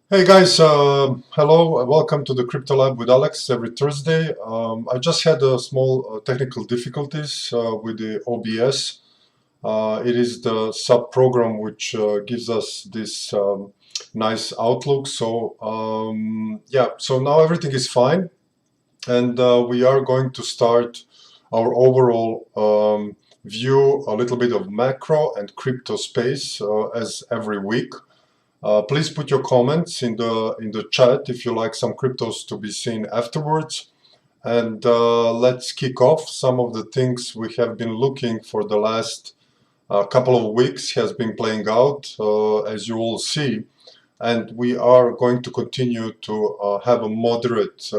Hey guys, hello, welcome to the Crypto Lab with Alex every Thursday. I just had a small technical difficulties with the OBS. It is the sub-program which gives us this nice outlook. So now everything is fine, and we are going to start our overall view, a little bit of macro and crypto space as every week. Please put your comments in the chat if you like some cryptos to be seen afterwards. And let's kick off. Some of the things we have been looking for the last couple of weeks has been playing out, as you all see. And we are going to continue to have a moderate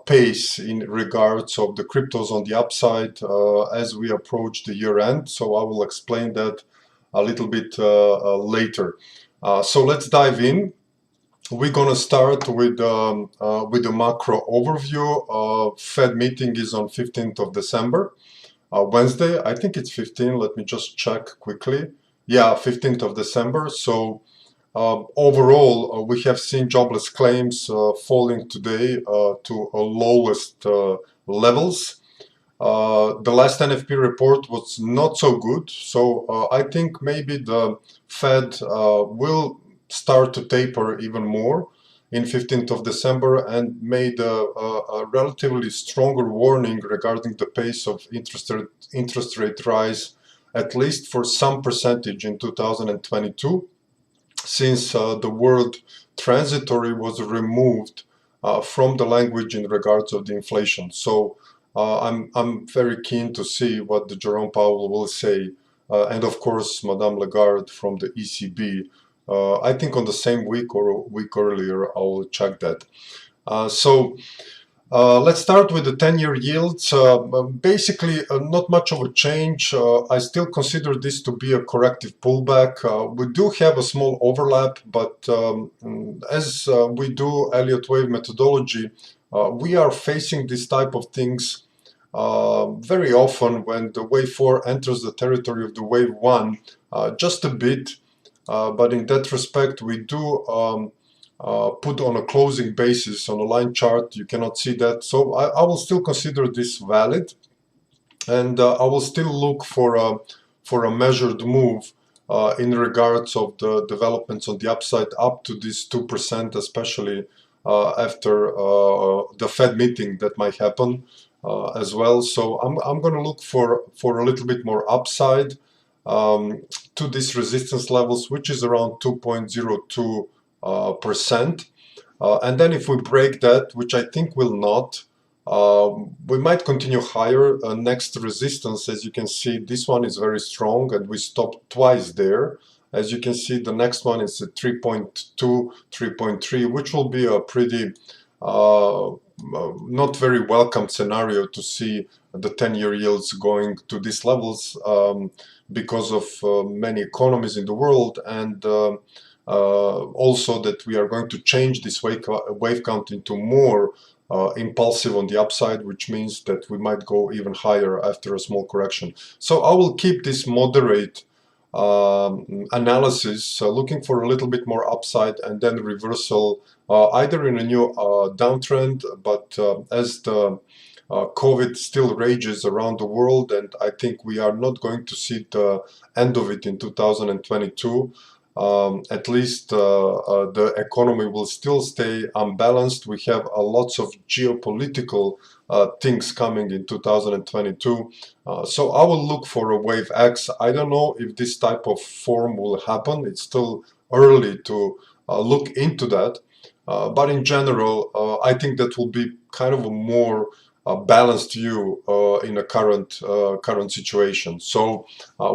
pace in regards of the cryptos on the upside as we approach the year end. So I will explain that a little bit later. So let's dive in. We're gonna start with the macro overview. Fed meeting is on 15th of December, Wednesday. I think it's 15. Let me just check quickly. Yeah, 15th of December. So overall, we have seen jobless claims falling today to lowest levels. The last NFP report was not so good, so I think maybe the Fed will start to taper even more in 15th of December and made a relatively stronger warning regarding the pace of interest rate rise, at least for some percentage in 2022, since the word transitory was removed from the language in regards of the inflation. So I'm very keen to see what the Jerome Powell will say, and of course Madame Lagarde from the ECB. I think on the same week or a week earlier, I will check that. Let's start with the 10-year yields. Basically, not much of a change. I still consider this to be a corrective pullback. We do have a small overlap, but as we do Elliott wave methodology, we are facing this type of things very often when the wave 4 enters the territory of the wave 1, just a bit. But in that respect, we do put on a closing basis on a line chart. You cannot see that. So I will still consider this valid, and I will still look for a measured move in regards of the developments on the upside up to this 2%, especially after the Fed meeting that might happen as well. So I'm going to look for a little bit more upside to these resistance levels, which is around 2.02%. And then if we break that, which I think will not, we might continue higher. Next resistance, as you can see, this one is very strong and we stopped twice there. As you can see, the next one is at 3.2, 3.3, which will be a pretty not very welcome scenario to see the 10-year yields going to these levels because of many economies in the world, and also that we are going to change this wave count into more impulsive on the upside, which means that we might go even higher after a small correction. So I will keep this moderate analysis, looking for a little bit more upside and then reversal, either in a new downtrend, but as the COVID still rages around the world, and I think we are not going to see the end of it in 2022. At least the economy will still stay unbalanced. We have lots of geopolitical things coming in 2022. So I will look for a wave X. I don't know if this type of form will happen. It's still early to look into that. But in general, I think that will be kind of a more balanced view in a current situation. So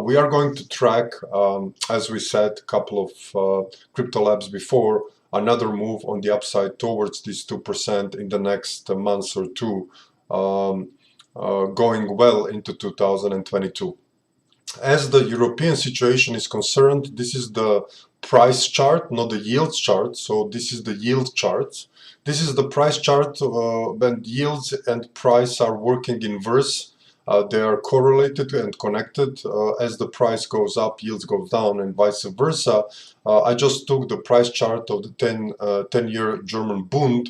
we are going to track, as we said, a couple of crypto labs before, another move on the upside towards this 2% in the next months or two, going well into 2022. As the European situation is concerned, this is the price chart, not the yields chart. So this is the yield chart. This is the price chart when yields and price are working inverse. They are correlated and connected. As the price goes up, yields go down, and vice versa. I just took the price chart of the 10-year German Bund,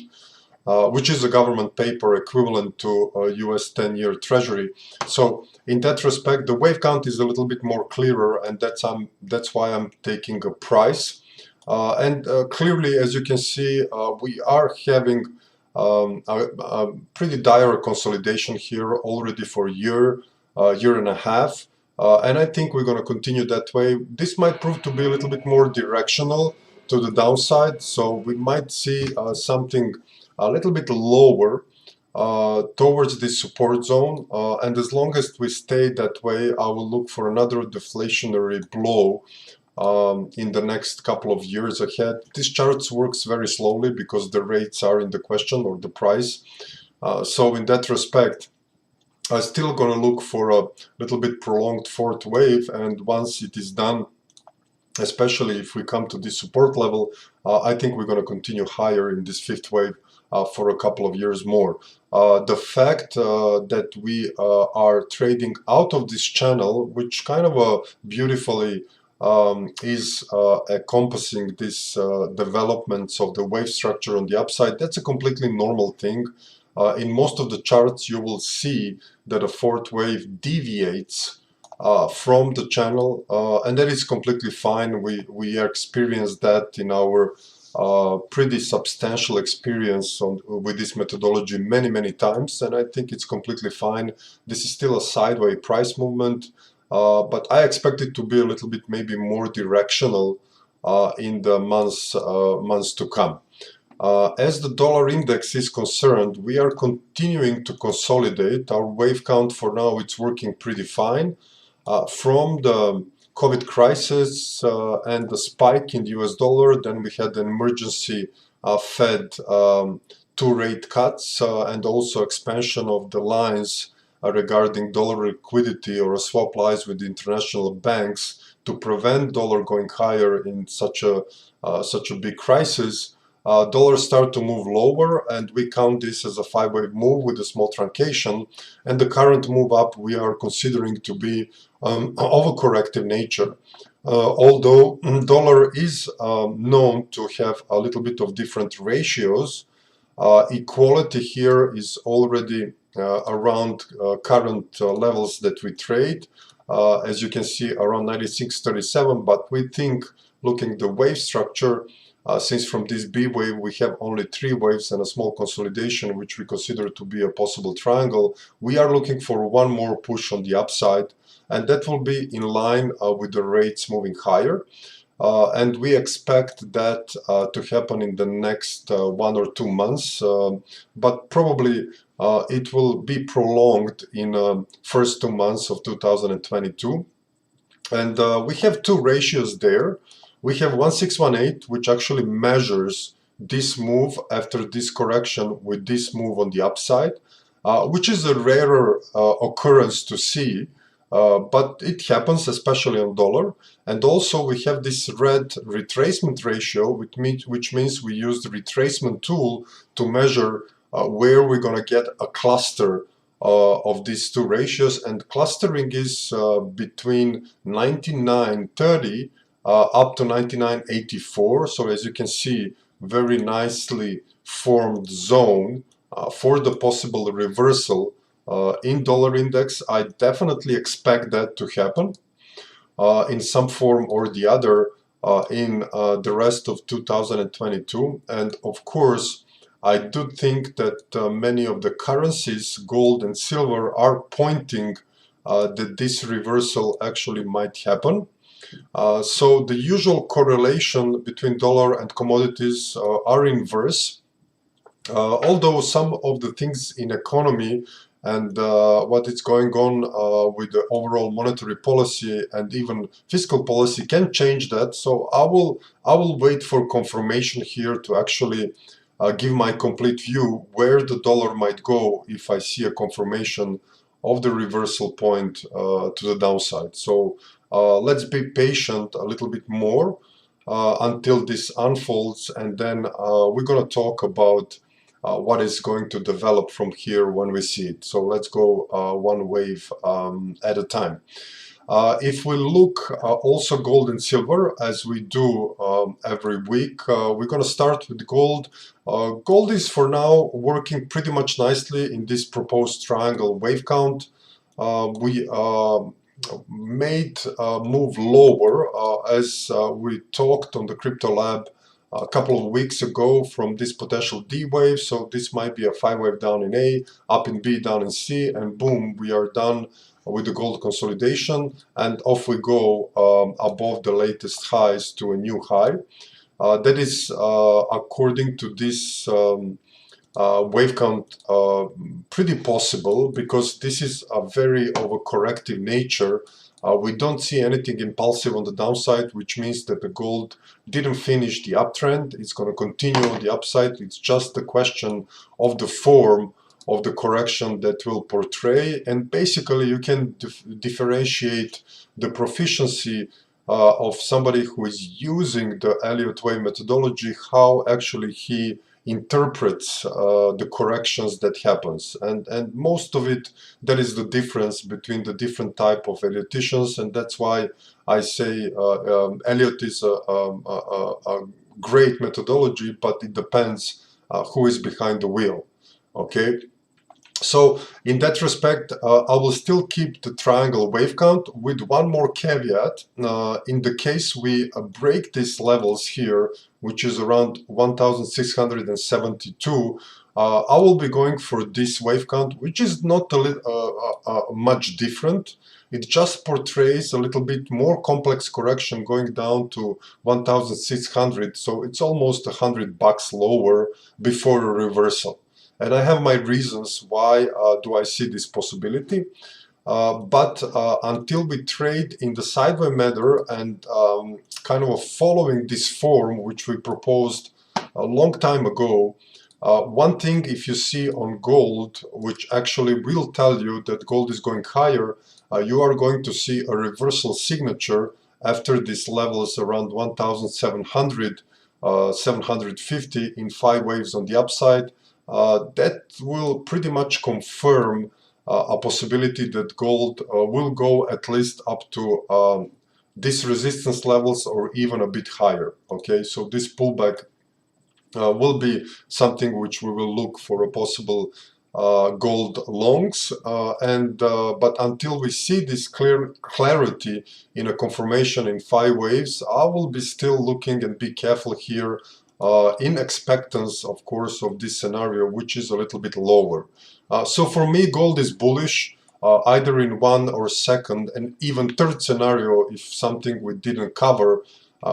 which is a government paper equivalent to a US 10-year Treasury. So in that respect, the wave count is a little bit more clearer, and that's why I'm taking a price. Clearly, as you can see, we are having a pretty dire consolidation here already for a year and a half. And I think we're going to continue that way. This might prove to be a little bit more directional to the downside. So we might see something a little bit lower towards this support zone. And as long as we stay that way, I will look for another deflationary blow in the next couple of years ahead. This chart works very slowly because the rates are in the question, or the price. So in that respect, I'm still going to look for a little bit prolonged fourth wave, and once it is done, especially if we come to this support level, I think we're going to continue higher in this fifth wave for a couple of years more. The fact that we are trading out of this channel, which kind of beautifully is encompassing these developments of the wave structure on the upside, that's a completely normal thing. In most of the charts, you will see that a fourth wave deviates from the channel, and that is completely fine. We experienced that in our pretty substantial experience with this methodology many times, and I think it's completely fine. This is still a sideways price movement, but I expect it to be a little bit maybe more directional in the months to come. As the dollar index is concerned, we are continuing to consolidate. Our wave count for now, it's working pretty fine. From the COVID crisis and the spike in the US dollar, then we had an emergency Fed 2 rate cuts and also expansion of the lines regarding dollar liquidity or swap lines with international banks to prevent dollar going higher in such a big crisis. Dollars start to move lower, and we count this as a 5-wave move with a small truncation. And the current move up we are considering to be of a corrective nature. Although dollar is known to have a little bit of different ratios, equality here is already around current levels that we trade. As you can see, around 96.37, but we think, looking at the wave structure, since from this B wave we have only 3 waves and a small consolidation, which we consider to be a possible triangle, we are looking for one more push on the upside, and that will be in line with the rates moving higher. And we expect that to happen in the next 1 or 2 months, but probably it will be prolonged in first 2 months of 2022. And we have 2 ratios there. We have 1618, which actually measures this move after this correction with this move on the upside, which is a rarer occurrence to see, but it happens especially on dollar. And also we have this red retracement ratio, which means we use the retracement tool to measure where we're going to get a cluster of these 2 ratios, and clustering is between 99.30 up to 99.84. So as you can see, very nicely formed zone for the possible reversal in dollar index. I definitely expect that to happen in some form or the other in the rest of 2022. And of course, I do think that many of the currencies, gold and silver, are pointing that this reversal actually might happen. So the usual correlation between dollar and commodities are inverse, although some of the things in economy and what is going on with the overall monetary policy and even fiscal policy can change that. So I will wait for confirmation here to actually give my complete view where the dollar might go if I see a confirmation of the reversal point to the downside. So let's be patient a little bit more until this unfolds, and then we're going to talk about what is going to develop from here when we see it. So let's go one wave at a time. If we look also gold and silver, as we do every week, we're going to start with gold. Gold is for now working pretty much nicely in this proposed triangle wave count. We made a move lower as we talked on the Crypto Lab a couple of weeks ago from this potential D wave. So this might be a 5-wave down in A, up in B, down in C, and boom, we are done with the gold consolidation, and off we go above the latest highs to a new high. That is according to this wave count pretty possible, because this is a very overcorrective nature. We don't see anything impulsive on the downside, which means that the gold didn't finish the uptrend. It's going to continue on the upside. It's just a question of the form of the correction that will portray, and basically you can differentiate the proficiency of somebody who is using the Elliott wave methodology, how actually he interprets the corrections that happens, and most of it, that is the difference between the different type of Elliottians, and that's why I say Elliott is a great methodology, but it depends who is behind the wheel. Okay. So in that respect, I will still keep the triangle wave count with one more caveat. In the case we break these levels here, which is around 1672, I will be going for this wave count, which is not much different. It just portrays a little bit more complex correction going down to 1600. So it's almost $100 lower before a reversal. And I have my reasons why do I see this possibility. But until we trade in the sideways manner and kind of following this form, which we proposed a long time ago, one thing, if you see on gold, which actually will tell you that gold is going higher, you are going to see a reversal signature after these levels around 1700, 750 in 5 waves on the upside. That will pretty much confirm a possibility that gold will go at least up to these resistance levels or even a bit higher. Okay, so this pullback will be something which we will look for a possible gold longs, but until we see this clarity in a confirmation in 5 waves, I will be still looking and be careful here in expectance, of course, of this scenario, which is a little bit lower. So for me, gold is bullish, either in 1 or 2nd and even 3rd scenario if something we didn't cover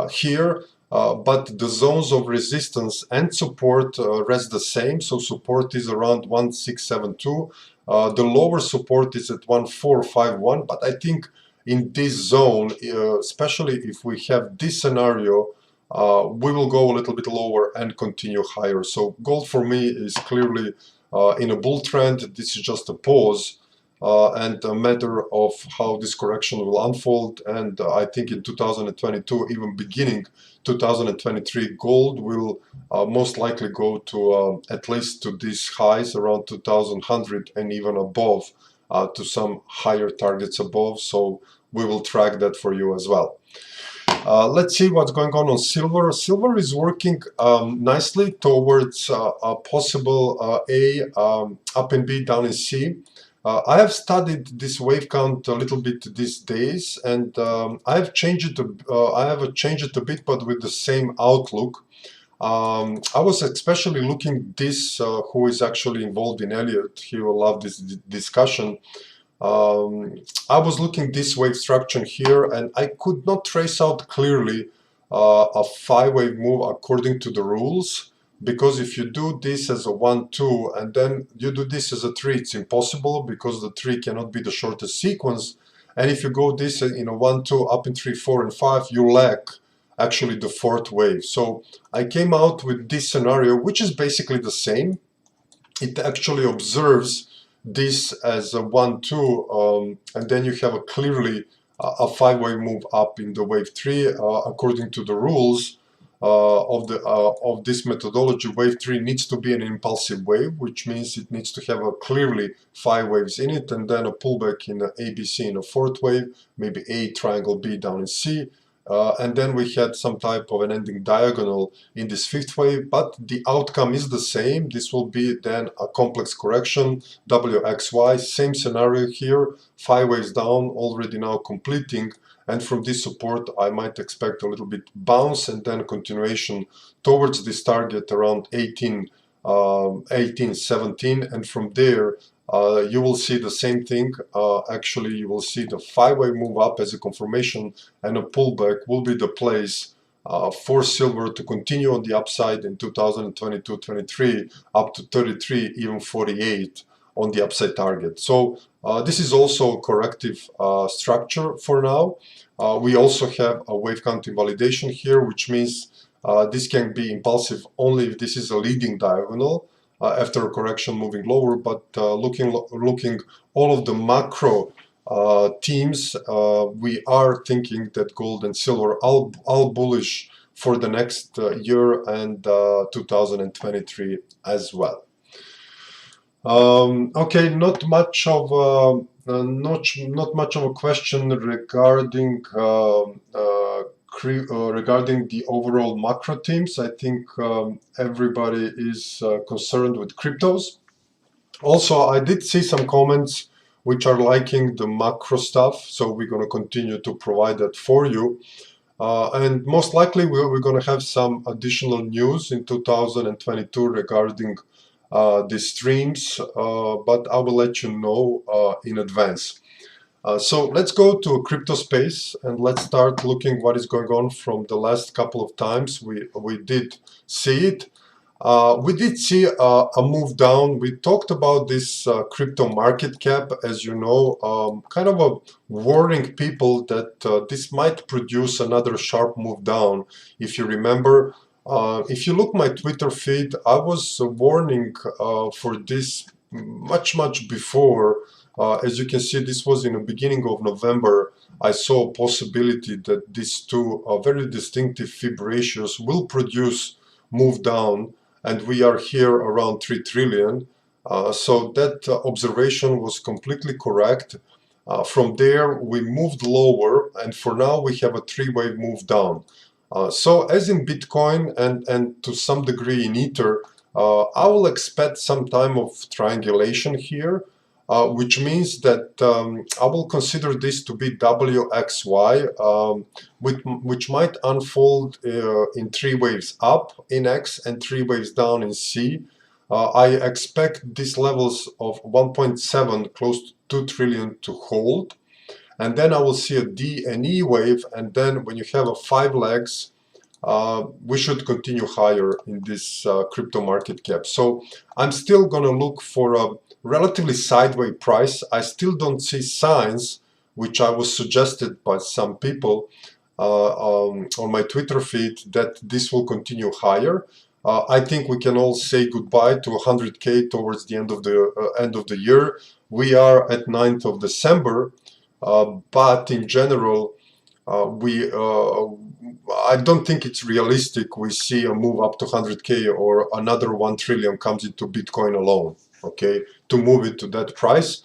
here. But the zones of resistance and support rest the same. So support is around 1672. The lower support is at 1451. But I think in this zone, especially if we have this scenario, we will go a little bit lower and continue higher. So gold for me is clearly in a bull trend. This is just a pause and a matter of how this correction will unfold. And I think in 2022, even beginning 2023, gold will most likely go to at least to these highs around 2100 and even above, to some higher targets above. So we will track that for you as well. Let's see what's going on silver. Silver is working nicely towards a possible up in B, down in C. I have studied this wave count a little bit these days, and I have changed it. I have changed it a bit, but with the same outlook. I was especially looking this. Who is actually involved in Elliott? He will love this discussion. I was looking this wave structure here, and I could not trace out clearly a 5-wave move according to the rules, because if you do this as a 1-2 and then you do this as a 3, it's impossible, because the 3 cannot be the shortest sequence. And if you go this in a 1-2 up in 3, 4, and 5, you lack actually the 4th wave. So I came out with this scenario, which is basically the same. It actually observes this as a 1-2, and then you have a clearly a 5-wave move up in the wave 3 according to the rules. of this methodology, wave 3 needs to be an impulsive wave, which means it needs to have a clearly 5 waves in it, and then a pullback in the ABC in a 4th wave, maybe A triangle B down in C, and then we had some type of an ending diagonal in this 5th wave, but the outcome is the same. This will be then a complex correction, WXY, same scenario here, 5 waves down, already now completing, and from this support I might expect a little bit bounce and then a continuation towards this target around 1817, and from there you will see the same thing. Actually, you will see the 5-wave move up as a confirmation, and a pullback will be the place for silver to continue on the upside in 2022-23 up to 33, even 48 on the upside target. So this is also a corrective structure for now. We also have a wave count invalidation here, which means this can be impulsive only if this is a leading diagonal after a correction moving lower. But looking all of the macro themes, we are thinking that gold and silver all bullish for the next year and 2023 as well. Okay, not much of a question regarding regarding the overall macro themes. I think everybody is concerned with cryptos. Also, I did see some comments which are liking the macro stuff, so we're going to continue to provide that for you. And most likely we're going to have some additional news in 2022 regarding the streams, but I will let you know in advance. So let's go to crypto space and let's start looking what is going on from the last couple of times we did see it. We did see a move down. We talked about this crypto market cap, as you know, kind of a warning people that this might produce another sharp move down. If you remember, if you look my Twitter feed, I was warning for this much before. As you can see, this was in the beginning of November. I saw a possibility that these two very distinctive Fib ratios will produce move down, and we are here around 3 trillion. So that observation was completely correct. From there, we moved lower, and for now we have a 3-wave move down. So as in Bitcoin and to some degree in Ether, I will expect some time of triangulation here, which means that I will consider this to be WXY, which might unfold in 3 waves up in X and 3 waves down in C. I expect these levels of 1.7 close to 2 trillion to hold. And then I will see a D and E wave, and then when you have a 5 legs, we should continue higher in this crypto market cap. So I'm still gonna look for a relatively sideways price. I still don't see signs, which I was suggested by some people on my Twitter feed, that this will continue higher. I think we can all say goodbye to 100K towards the end of the year. We are at 9th of December. But in general, I don't think it's realistic we see a move up to 100K or another 1 trillion comes into Bitcoin alone, okay, to move it to that price.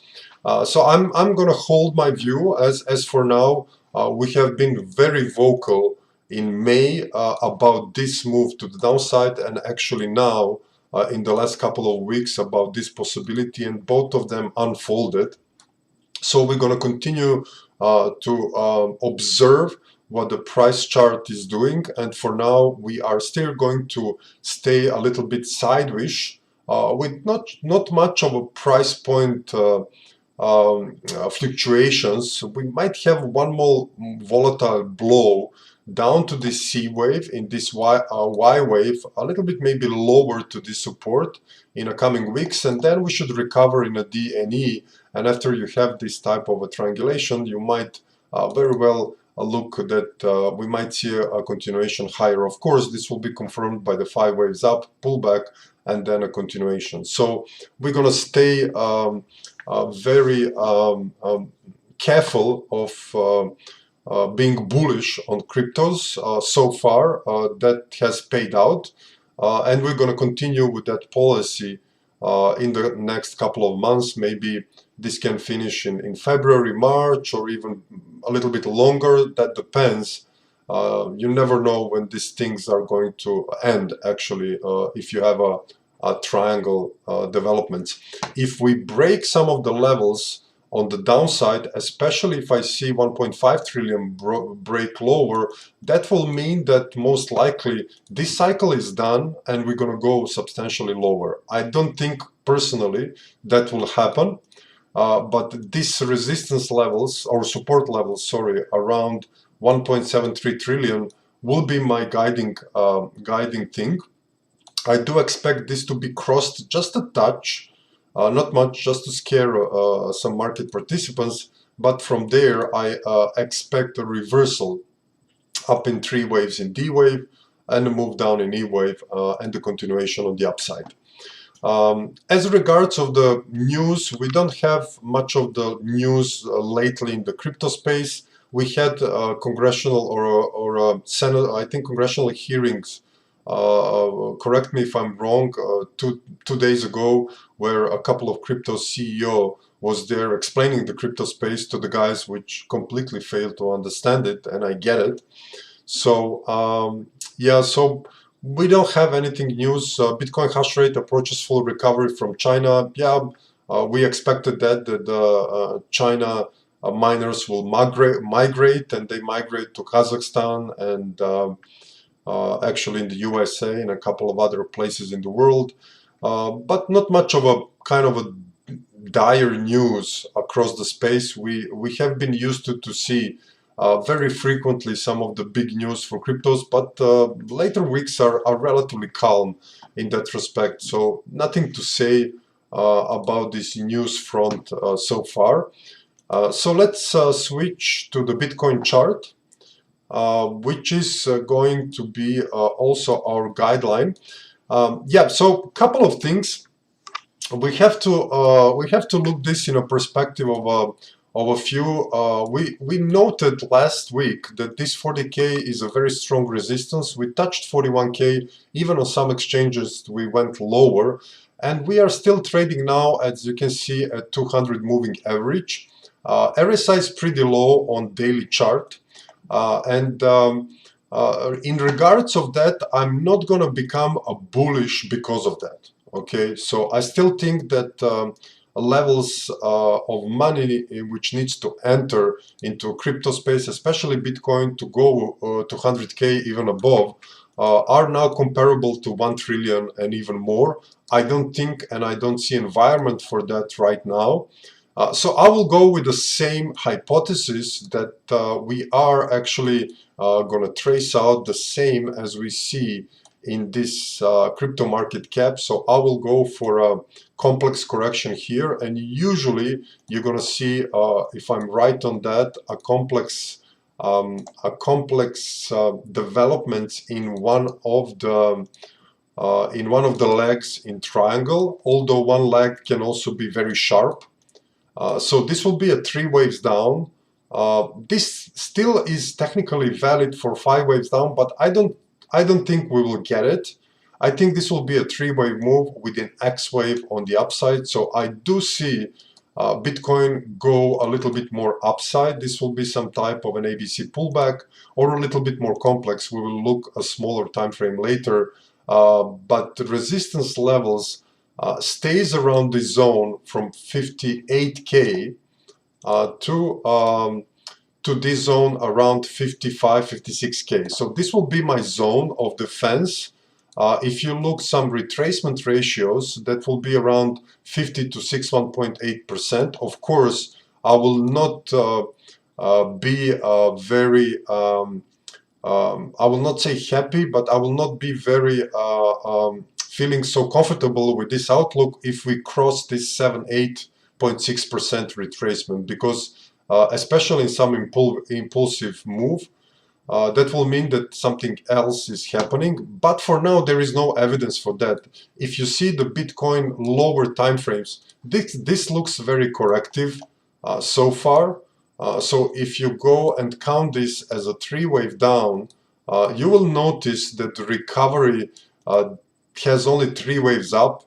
So I'm going to hold my view as for now. We have been very vocal in May about this move to the downside, and actually now in the last couple of weeks about this possibility, and both of them unfolded. So we're going to continue to observe what the price chart is doing, and for now we are still going to stay a little bit sideways with not much of a price point fluctuations. We might have one more volatile blow down to this C wave, in this Y wave, a little bit maybe lower to this support in the coming weeks, and then we should recover in a D and E. And after you have this type of a triangulation, you might very well look that we might see a continuation higher. Of course, this will be confirmed by the 5 waves up, pullback, and then a continuation. So we're going to stay very careful of being bullish on cryptos so far. That has paid out, and we're going to continue with that policy in the next couple of months. Maybe this can finish in February, March, or even a little bit longer. That depends. You never know when these things are going to end, actually, if you have a triangle developments. If we break some of the levels on the downside, especially if I see 1.5 trillion break lower, that will mean that most likely this cycle is done and we're going to go substantially lower. I don't think personally that will happen, but these resistance levels or support levels, sorry, around 1.73 trillion will be my guiding thing. I do expect this to be crossed just a touch, not much, just to scare some market participants. But from there, I expect a reversal up in 3 waves in D wave and a move down in E wave and the continuation on the upside. As regards of the news, we don't have much of the news lately in the crypto space. We had congressional or Senate, I think, congressional hearings. Correct me if I'm wrong. Two days ago, where a couple of crypto CEO was there explaining the crypto space to the guys, which completely failed to understand it, and I get it. So yeah, so we don't have anything news. Bitcoin hash rate approaches full recovery from China. Yeah, we expected that the China miners will migrate, and they migrate to Kazakhstan and actually in the USA and a couple of other places in the world. But not much of a kind of a dire news across the space. We have been used to see very frequently some of the big news for cryptos, but later weeks are relatively calm in that respect. So nothing to say about this news front so far. So let's switch to the Bitcoin chart, which is going to be also our guideline. Yeah, so a couple of things. We have to look this in a perspective of a few. We noted last week that this 40K is a very strong resistance. We touched 41K. Even on some exchanges we went lower, and we are still trading now, as you can see, at 200 moving average. RSI is pretty low on daily chart, and in regards of that, I'm not going to become a bullish because of that. Okay, so I still think that levels of money which needs to enter into crypto space, especially Bitcoin, to go to 100K even above, are now comparable to 1 trillion and even more. I don't think, and I don't see environment for that right now. So I will go with the same hypothesis that we are actually going to trace out the same as we see in this crypto market cap. So I will go for a complex correction here, and usually you're going to see, if I'm right on that, a complex developments in one of the legs in triangle, although one leg can also be very sharp. So this will be a 3 waves down. This still is technically valid for 5 waves down, but I don't think we will get it. I think this will be a 3-wave move with an X wave on the upside. So I do see Bitcoin go a little bit more upside. This will be some type of an ABC pullback, or a little bit more complex. We will look a smaller time frame later. But the resistance levels stays around the zone from 58K to this zone around 55, 56K. So this will be my zone of defense. If you look some retracement ratios, that will be around 50 to 61.8%. Of course, I will not be very, I will not say happy, but I will not be very feeling so comfortable with this outlook if we cross this 7-8.6% retracement, because especially in some impulsive move, that will mean that something else is happening. But for now, there is no evidence for that. If you see the Bitcoin lower time frames, this looks very corrective so far. So if you go and count this as a 3-wave down, you will notice that the recovery has only 3 waves up.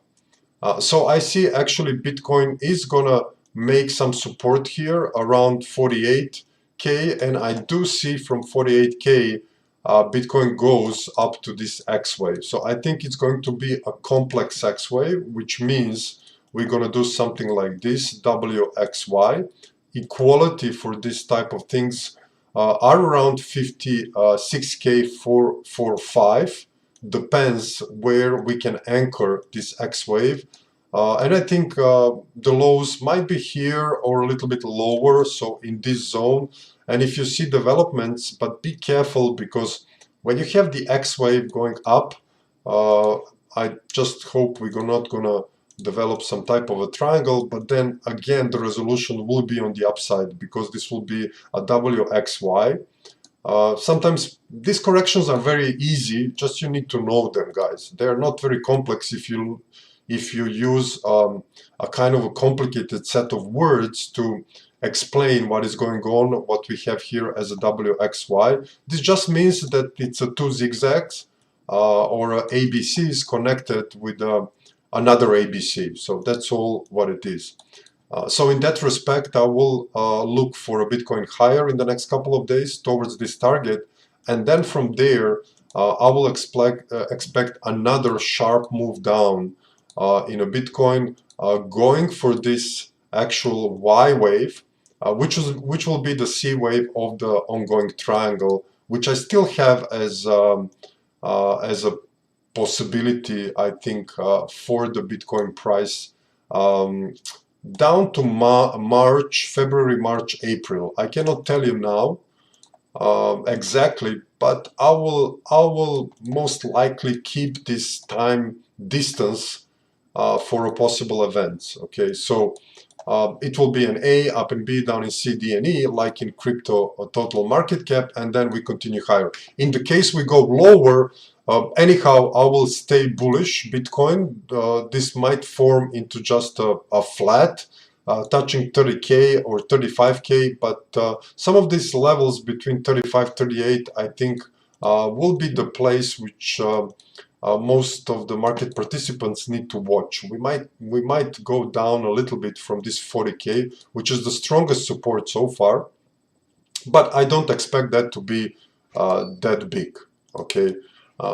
So I see actually Bitcoin is gonna make some support here around 48K, and I do see from 48K Bitcoin goes up to this X wave. So I think it's going to be a complex X wave, which means we're gonna do something like this, WXY. Equality for this type of things are around 56K 445. Depends where we can anchor this X wave. And I think the lows might be here or a little bit lower, so in this zone. And if you see developments, but be careful, because when you have the X wave going up, I just hope we're not gonna develop some type of a triangle, but then again the resolution will be on the upside, because this will be a WXY. Sometimes these corrections are very easy, just you need to know them, guys. They're not very complex if you use a kind of a complicated set of words to explain what is going on, what we have here as a WXY. This just means that it's a 2 zigzags or a ABCs connected with another ABC. So that's all what it is. So in that respect, I will look for a Bitcoin higher in the next couple of days towards this target. And then from there, I will expect another sharp move down in a Bitcoin, going for this actual Y wave, which will be the C wave of the ongoing triangle, which I still have as a possibility, I think, for the Bitcoin price. Down to February, March, April. I cannot tell you now exactly, but I will most likely keep this time distance for a possible event. Okay, so it will be an A, up and B, down in C, D, and E, like in crypto total market cap, and then we continue higher. In the case we go lower, anyhow, I will stay bullish Bitcoin. This might form into just a flat, touching 30K or 35K, but some of these levels between 35, 38, I think will be the place which most of the market participants need to watch. We might go down a little bit from this 40K, which is the strongest support so far, but I don't expect that to be that big. Okay.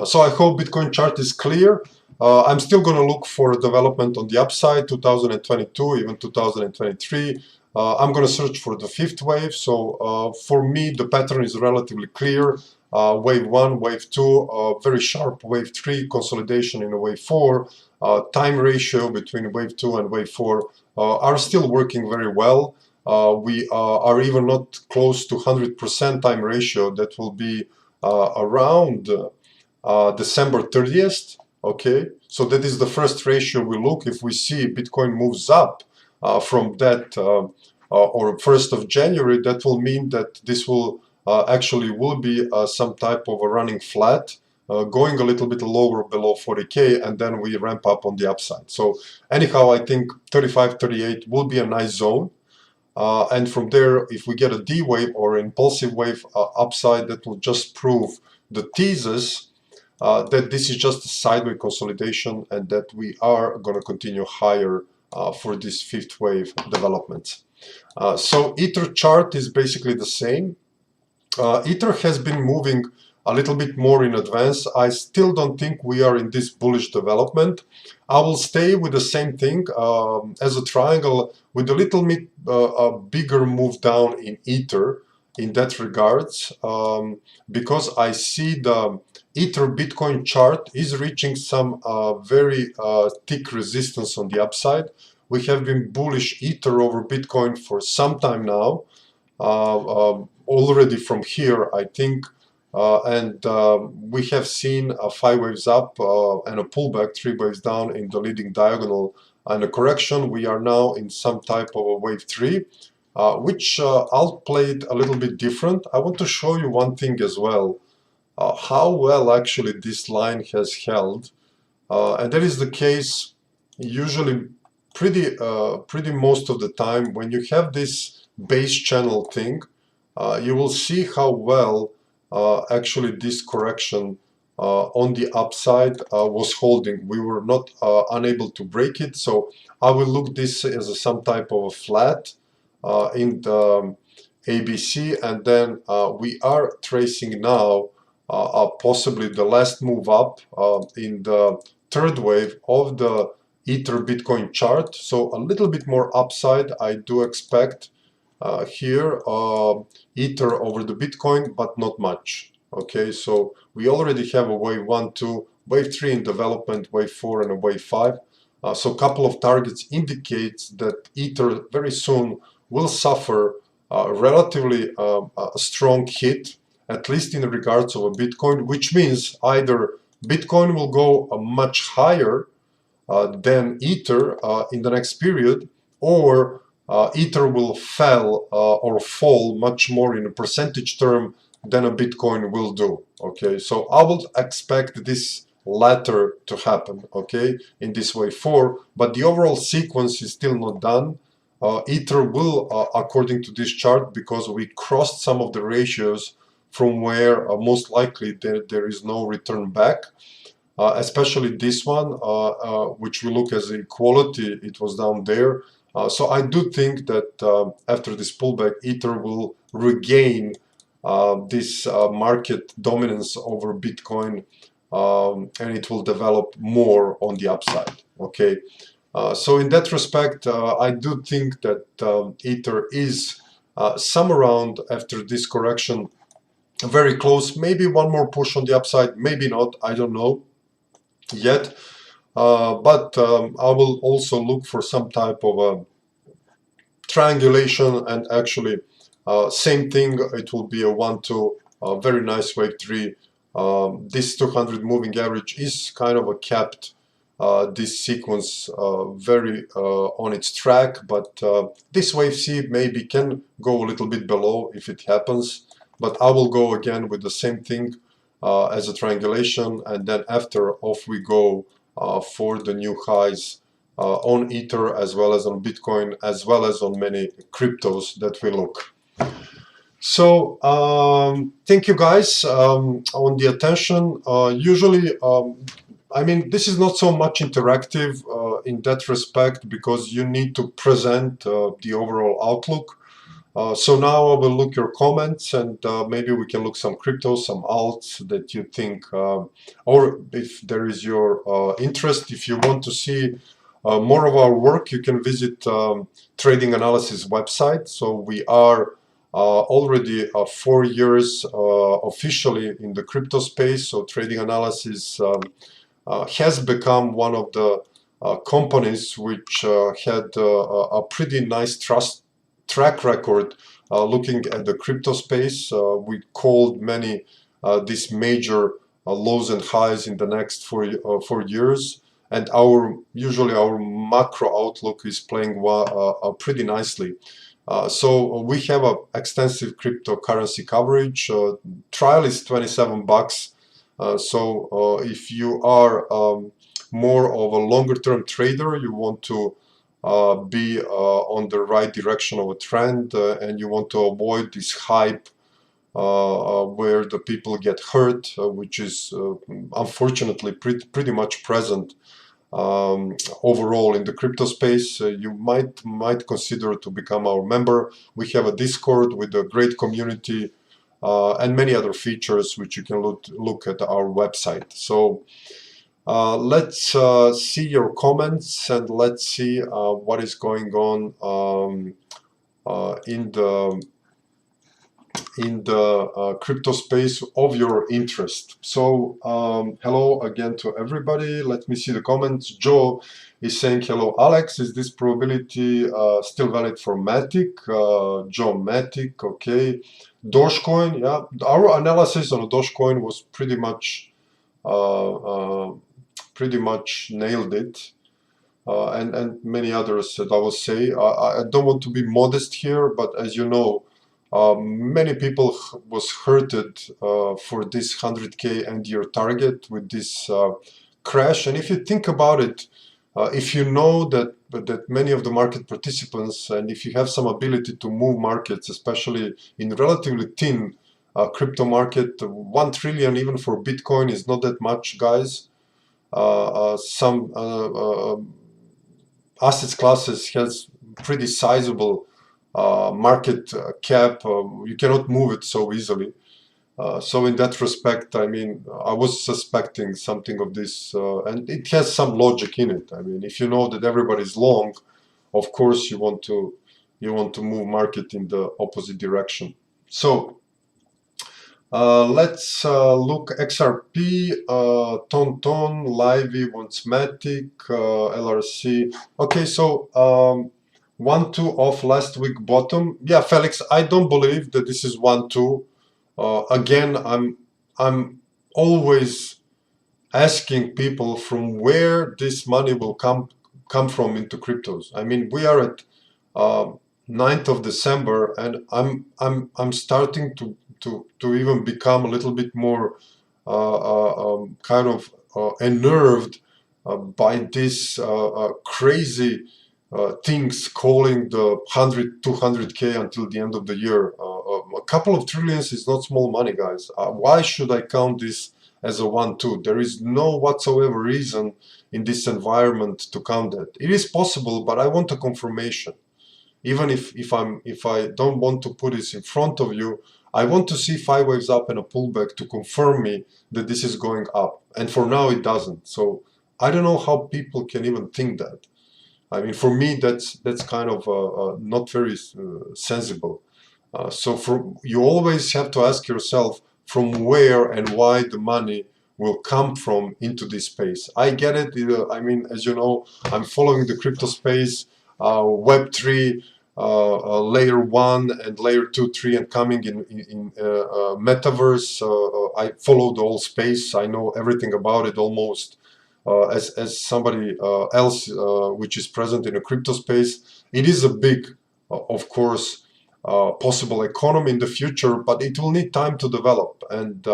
So I hope Bitcoin chart is clear. I'm still going to look for development on the upside, 2022, even 2023. I'm going to search for the 5th wave. So for me, the pattern is relatively clear. Wave 1, wave 2, very sharp wave 3, consolidation in a wave 4. Time ratio between wave 2 and wave 4 are still working very well. We are even not close to 100% time ratio. That will be around December 30th. Okay, so that is the first ratio we look. If we see Bitcoin moves up from that or 1st of January, that will mean that this will actually will be some type of a running flat, going a little bit lower below 40K, and then we ramp up on the upside. So anyhow, I think 35, 38 will be a nice zone. And from there, if we get a D wave or impulsive wave upside, that will just prove the thesis that this is just a sideways consolidation and that we are going to continue higher for this 5th wave development. So Ether chart is basically the same. Ether has been moving a little bit more in advance. I still don't think we are in this bullish development. I will stay with the same thing as a triangle with a little bit bigger move down in Ether in that regards, because I see the Ether Bitcoin chart is reaching some very thick resistance on the upside. We have been bullish Ether over Bitcoin for some time now, already from here, I think, and we have seen 5 waves up and a pullback, 3 waves down in the leading diagonal and a correction. We are now in some type of a wave 3, which I'll play it a little bit different. I want to show you one thing as well, how well actually this line has held, and that is the case usually pretty most of the time when you have this base channel thing, you will see how well actually this correction on the upside was holding. We were not unable to break it, so I will look this as some type of a flat in the ABC, and then we are tracing now possibly the last move up in the third wave of the Ether Bitcoin chart. So a little bit more upside I do expect here, Ether over the Bitcoin, but not much. Okay, so we already have a wave 1, 2, wave 3 in development, wave 4 and a wave 5. So a couple of targets indicates that Ether very soon will suffer a relatively a strong hit, at least in regards of a Bitcoin, which means either Bitcoin will go much higher than Ether in the next period, or Ether will fall much more in a percentage term than a Bitcoin will do. Okay, so I will expect this latter to happen, okay, in this wave 4, but the overall sequence is still not done. Ether will, according to this chart, because we crossed some of the ratios from where most likely there is no return back. Especially this one, which we look as equality, it was down there. So I do think that after this pullback, Ether will regain this market dominance over Bitcoin, and it will develop more on the upside. Okay, so in that respect, I do think that Ether is some around after this correction, very close. Maybe one more push on the upside, maybe not. I don't know yet, but I will also look for some type of a triangulation, and actually same thing, it will be a 1-2, very nice wave 3. This 200 moving average is kind of a capped this sequence very on its track, but this wave C maybe can go a little bit below if it happens, but I will go again with the same thing as a triangulation, and then after off we go for the new highs on Ether as well as on Bitcoin as well as on many cryptos that we look. So thank you guys on the attention. Usually I mean, this is not so much interactive in that respect, because you need to present the overall outlook. So now I will look your comments, and maybe we can look some cryptos, some alts that you think, or if there is your interest. If you want to see more of our work, you can visit Trading Analysis website. So we are already 4 years officially in the crypto space. So Trading Analysis has become one of the companies which had a pretty nice track record looking at the crypto space. We called many these major lows and highs in the next 4 years, and usually our macro outlook is playing pretty nicely. So we have an extensive cryptocurrency coverage. Trial is $27. So if you are more of a longer term trader, you want to be on the right direction of a trend, and you want to avoid this hype where the people get hurt, which is unfortunately pretty much present overall in the crypto space, you might consider to become our member. We have a Discord with a great community and many other features which you can look at our website. So let's see your comments, and let's see what is going on in the crypto space of your interest. So hello again to everybody. Let me see the comments. Joe is saying, hello Alex, is this probability still valid for Matic? Joe, Matic, okay. Dogecoin, yeah, our analysis on Dogecoin was pretty much nailed it, and many others that I will say. I don't want to be modest here, but as you know, many people was hurted for this 100K end year target with this crash. And if you think about it, if you know that many of the market participants, and if you have some ability to move markets, especially in relatively thin crypto market, 1 trillion even for Bitcoin is not that much, guys. Some assets classes has pretty sizable market cap. You cannot move it so easily. So in that respect, I mean, I was suspecting something of this, and it has some logic in it. I mean, if you know that everybody's long, of course you want to move market in the opposite direction. So let's look XRP, Ton, Lively, wants Matic, LRC. Okay, so 1-2 off last week bottom. Yeah, Felix, I don't believe that this is 1-2. Again, I'm always asking people from where this money will come from into cryptos. I mean, we are at 9th of December, and I'm starting to even become a little bit more kind of unnerved by this crazy things calling the 100, 200K until the end of the year. A couple of trillions is not small money, guys. Why should I count this as a 1-2? There is no whatsoever reason in this environment to count that. It is possible, but I want a confirmation. Even if I don't want to put this in front of you, I want to see 5 waves up and a pullback to confirm me that this is going up. And for now, it doesn't. So I don't know how people can even think that. I mean, for me, that's kind of not very sensible. So you always have to ask yourself from where and why the money will come from into this space. I get it. I mean, as you know, I'm following the crypto space, Web3, layer 1 and layer 2, 3, and coming in metaverse. I follow the whole space. I know everything about it almost. As somebody else which is present in a crypto space, it is a big, of course, possible economy in the future, but it will need time to develop, and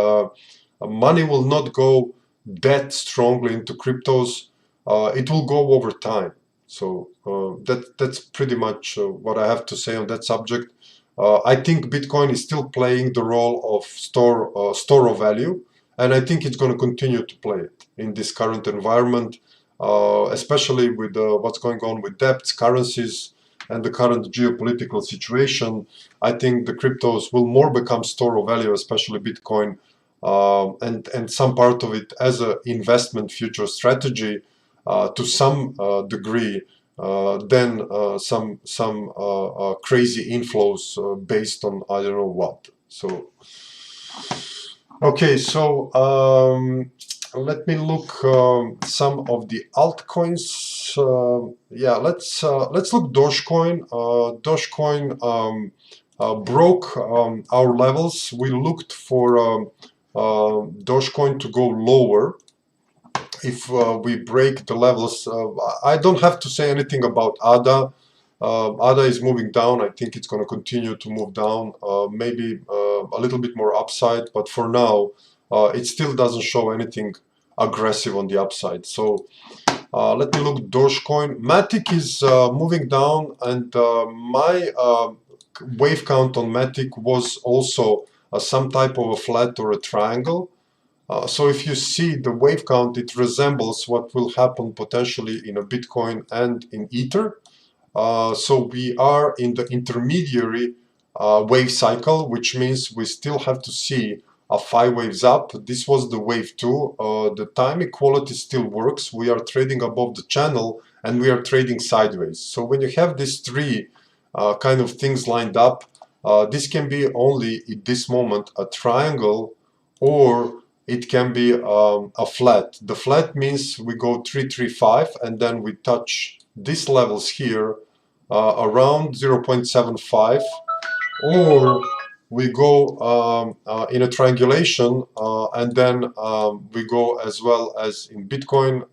money will not go that strongly into cryptos. It will go over time. So that's pretty much what I have to say on that subject. I think Bitcoin is still playing the role of store of value, and I think it's going to continue to play it in this current environment, especially with what's going on with debts, currencies, and the current geopolitical situation. I think the cryptos will more become store of value, especially Bitcoin, and some part of it as an investment future strategy to some degree, than some crazy inflows based on I don't know what. So. Okay, so let me look some of the altcoins. Yeah, let's look Dogecoin. Dogecoin broke our levels. We looked for Dogecoin to go lower. If we break the levels, I don't have to say anything about ADA. ADA is moving down. I think it's going to continue to move down, maybe a little bit more upside, but for now it still doesn't show anything aggressive on the upside. So let me look Dogecoin. Matic is moving down, and my wave count on Matic was also some type of a flat or a triangle. So if you see the wave count, it resembles what will happen potentially in a Bitcoin and in Ether. So we are in the intermediary wave cycle, which means we still have to see 5 waves up. This was the wave 2. The time equality still works. We are trading above the channel, and we are trading sideways. So when you have these 3 kind of things lined up, this can be only at this moment a triangle, or it can be a flat. The flat means we go 335, and then we touch these levels here around 0.75, or we go in a triangulation, and then we go as well as in Bitcoin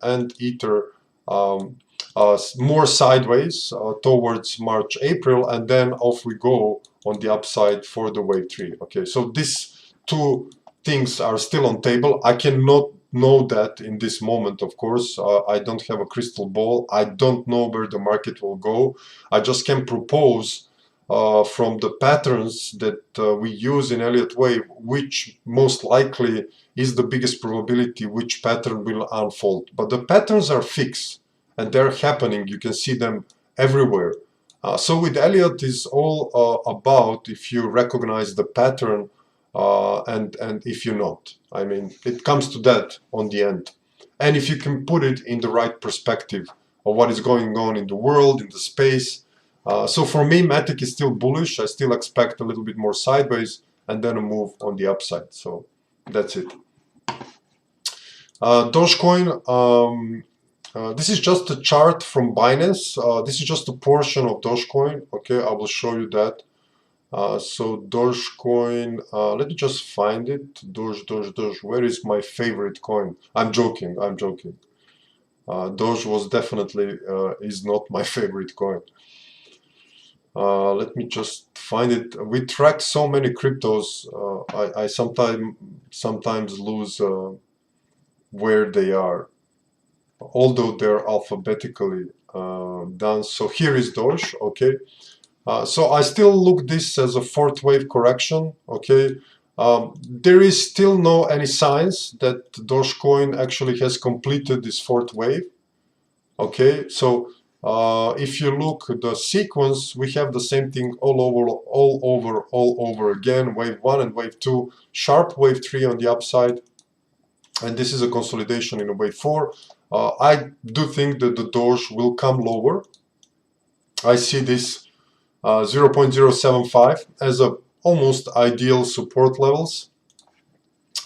and Ether more sideways towards March, April, and then off we go on the upside for the wave 3. Okay, so these 2 things are still on table. I cannot know that in this moment, of course. I don't have a crystal ball. I don't know where the market will go. I just can propose from the patterns that we use in Elliott Wave, which most likely is the biggest probability which pattern will unfold. But the patterns are fixed and they're happening. You can see them everywhere. So with Elliott is all about if you recognize the pattern and if you not. I mean, it comes to that on the end. And if you can put it in the right perspective of what is going on in the world, in the space. So for me, Matic is still bullish. I still expect a little bit more sideways and then a move on the upside. So that's it. Dogecoin, this is just a chart from Binance. This is just a portion of Dogecoin. Okay, I will show you that. So Dogecoin, let me just find it. Doge. Where is my favorite coin? I'm joking. Doge was definitely is not my favorite coin. Let me just find it. We track so many cryptos. I sometimes lose where they are, although they're alphabetically done. So here is Doge. Okay. So I still look this as a fourth wave correction. Okay. There is still no any signs that Dogecoin actually has completed this fourth wave. Okay. So if you look at the sequence, we have the same thing all over again. Wave 1 and wave 2, sharp wave 3 on the upside, and this is a consolidation in a wave 4. I do think that the Doge will come lower. I see this 0.075 as a almost ideal support levels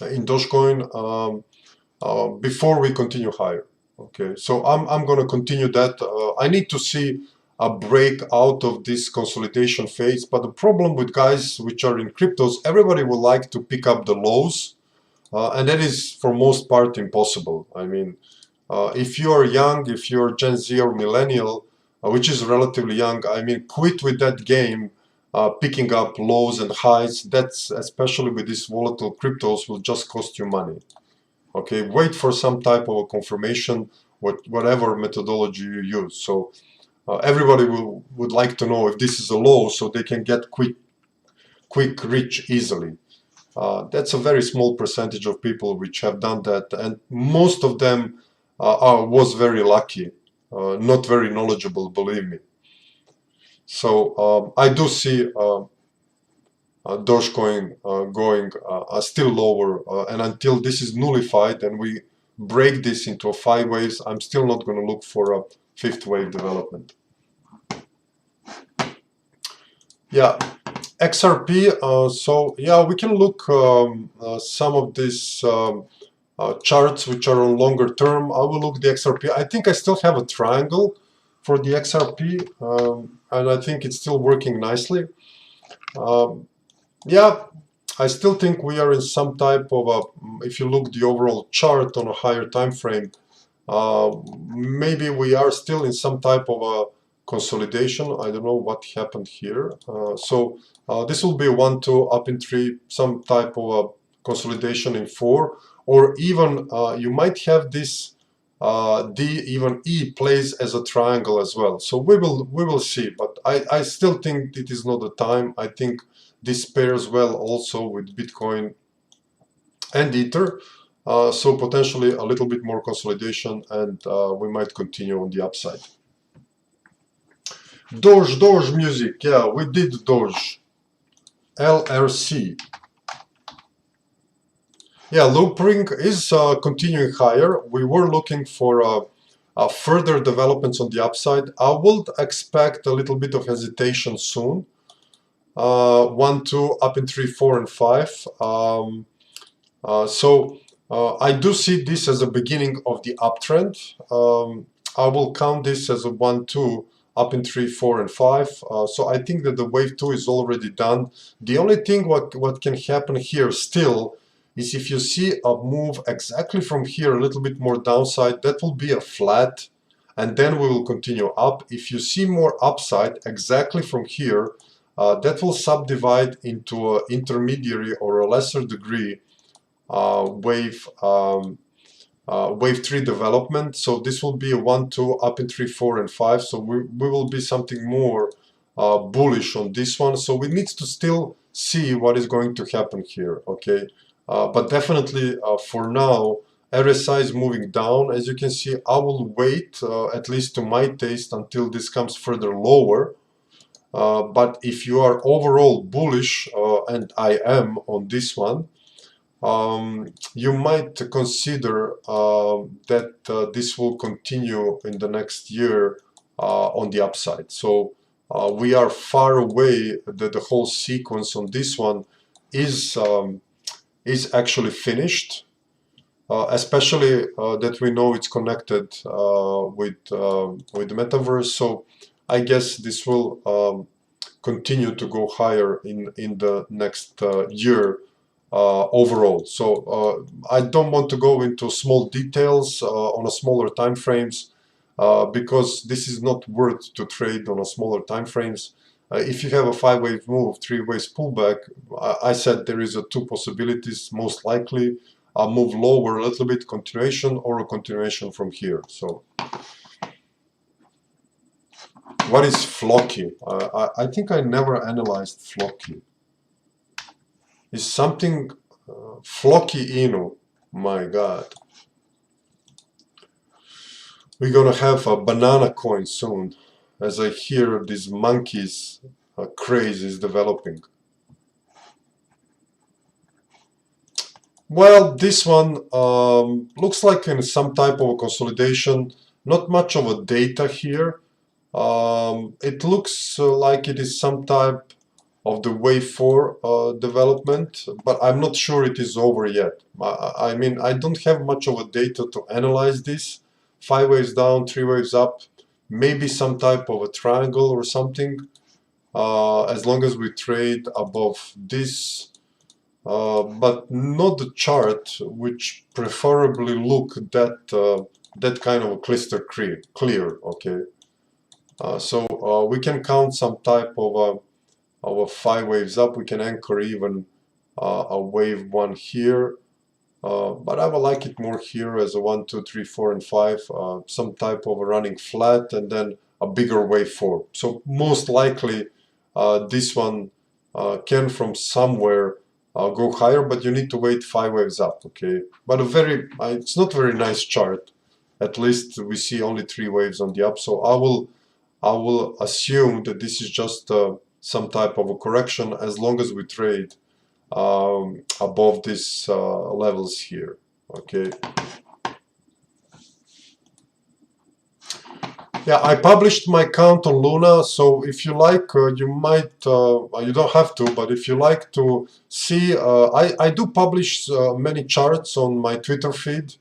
in Dogecoin before we continue higher. Okay, so I'm going to continue that. I need to see a break out of this consolidation phase. But the problem with guys which are in cryptos, everybody would like to pick up the lows. And that is for most part impossible. I mean, if you are young, if you're Gen Z or millennial, which is relatively young, I mean, quit with that game, picking up lows and highs. That's, especially with these volatile cryptos, will just cost you money. Okay, wait for some type of a confirmation, whatever methodology you use. So everybody would like to know if this is a low, so they can get quick rich easily. That's a very small percentage of people which have done that, and most of them was very lucky, not very knowledgeable, believe me. So I do see Dogecoin going still lower, and until this is nullified and we break this into a 5 waves, I'm still not going to look for a 5th wave development. Yeah, XRP. So yeah, we can look some of these charts which are on longer term. I will look the XRP. I think I still have a triangle for the XRP, and I think it's still working nicely. Yeah, I still think we are in some type of a, if you look the overall chart on a higher time frame, maybe we are still in some type of a consolidation. I don't know what happened here. So this will be 1, 2, up in 3, some type of a consolidation in 4, or even you might have this D, even E plays as a triangle as well. So we will see, but I still think it is not the time. I think this pairs well also with Bitcoin and Ether. So potentially a little bit more consolidation, and we might continue on the upside. Doge music. Yeah, we did Doge. LRC. Yeah, Loopring is continuing higher. We were looking for further developments on the upside. I would expect a little bit of hesitation soon. 1, 2, up in 3, 4, and 5. So I do see this as a beginning of the uptrend. I will count this as a 1, 2, up in 3, 4, and 5. So I think that the wave 2 is already done. The only thing what can happen here still is if you see a move exactly from here, a little bit more downside, that will be a flat, and then we will continue up. If you see more upside exactly from here, that will subdivide into an intermediary or a lesser degree wave wave 3 development. So this will be a 1, 2, up in 3, 4, and 5. So we will be something more bullish on this one. So we need to still see what is going to happen here, okay? But definitely for now, RSI is moving down. As you can see, I will wait, at least to my taste, until this comes further lower. But if you are overall bullish, and I am on this one, you might consider that this will continue in the next year on the upside. So we are far away that the whole sequence on this one is actually finished. Especially that we know it's connected with the metaverse. So I guess this will continue to go higher in the next year overall. So I don't want to go into small details on a smaller time frames because this is not worth to trade on a smaller time frames. If you have a 5-wave move, 3 waves pullback, I said there is two possibilities, most likely. I'll move lower a little bit, continuation, or a continuation from here. So what is Flocky? I think I never analyzed Flocky. Is something Flocky Inu? My God. We're gonna have a banana coin soon, as I hear these monkeys craze is developing. Well, this one looks like in some type of a consolidation. Not much of a data here. It looks like it is some type of the wave 4 development, but I'm not sure it is over yet. I mean, I don't have much of a data to analyze this. 5 waves down, 3 waves up, maybe some type of a triangle or something. As long as we trade above this. But not the chart, which preferably look that kind of a cluster clear. Okay, so we can count some type of a 5 waves up. We can anchor even a wave 1 here, but I would like it more here as a 1, 2, 3, 4, and 5. Some type of a running flat and then a bigger wave 4. So most likely this one can from somewhere go higher, but you need to wait 5 waves up, okay? But it's not a very nice chart. At least we see only 3 waves on the up, so I will assume that this is just some type of a correction as long as we trade above these levels here, okay? Yeah, I published my account on Luna, so if you like, you might, you don't have to, but if you like to see, I do publish many charts on my Twitter feed,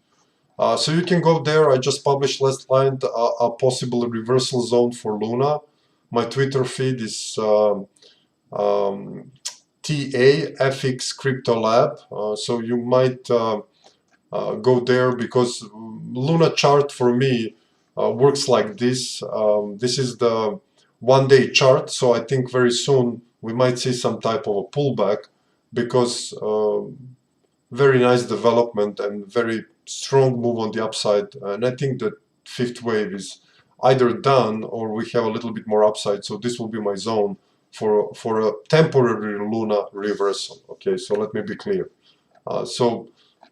so you can go there. I just published last night a possible reversal zone for Luna. My Twitter feed is TAFX Crypto Lab, so you might go there because Luna chart for me works like this. This is the 1-day chart, so I think very soon we might see some type of a pullback because very nice development and very strong move on the upside, and I think that 5th wave is either done or we have a little bit more upside, so this will be my zone for a temporary Luna reversal. Okay, so let me be clear.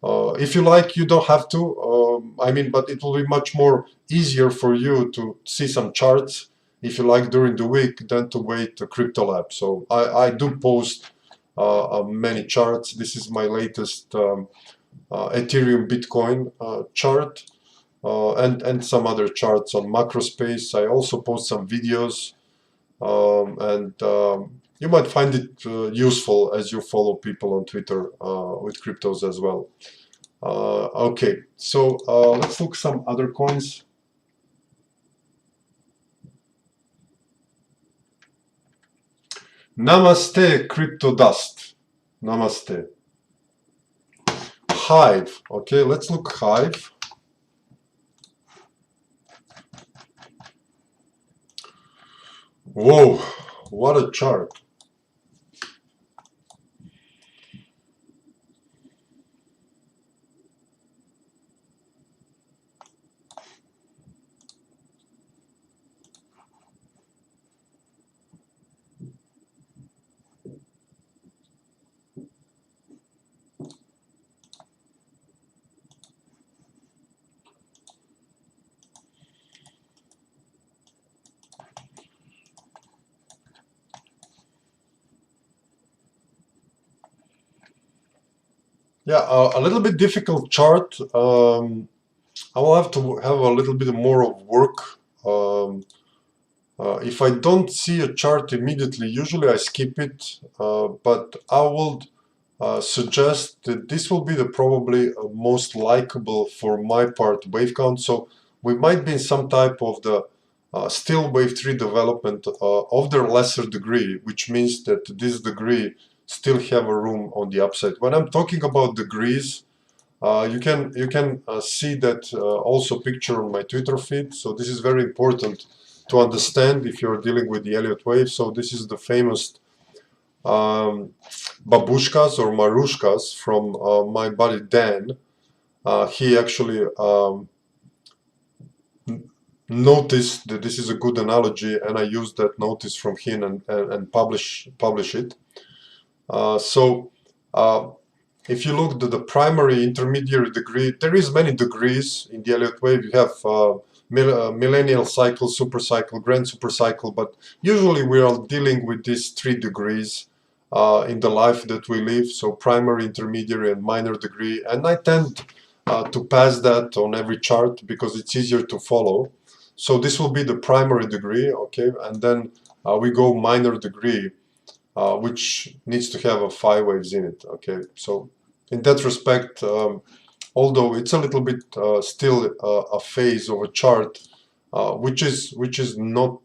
If you like, you don't have to. I mean, but it will be much more easier for you to see some charts if you like during the week than to wait the Crypto Lab. So I do post many charts. This is my latest Ethereum Bitcoin chart and some other charts on macro space. I also post some videos and you might find it useful as you follow people on Twitter with cryptos as well. Okay, so let's look some other coins. Namaste, Crypto Dust. Namaste. Hive. Okay, let's look Hive. Whoa, what a chart. Yeah, a little bit difficult chart. I will have to have a little bit more of work. Um, if I don't see a chart immediately, usually I skip it, but I will suggest that this will be the probably most likable for my part wave count. So we might be in some type of the still wave 3 development of the lesser degree, which means that this degree still have a room on the upside. When I'm talking about degrees, you can see that also picture on my Twitter feed. So this is very important to understand if you're dealing with the Elliott wave. So this is the famous babushkas or marushkas from my buddy Dan. He actually noticed that this is a good analogy, and I used that notice from him and publish it. So if you look at the primary intermediary degree, there is many degrees in the Elliott wave. You have millennial cycle, super cycle, grand super cycle, but usually we are dealing with these 3 degrees in the life that we live. So primary, intermediary, and minor degree. And I tend to pass that on every chart because it's easier to follow. So this will be the primary degree, okay? And then we go minor degree, which needs to have a 5 waves in it, okay? So in that respect, although it's a little bit still a phase of a chart, which is not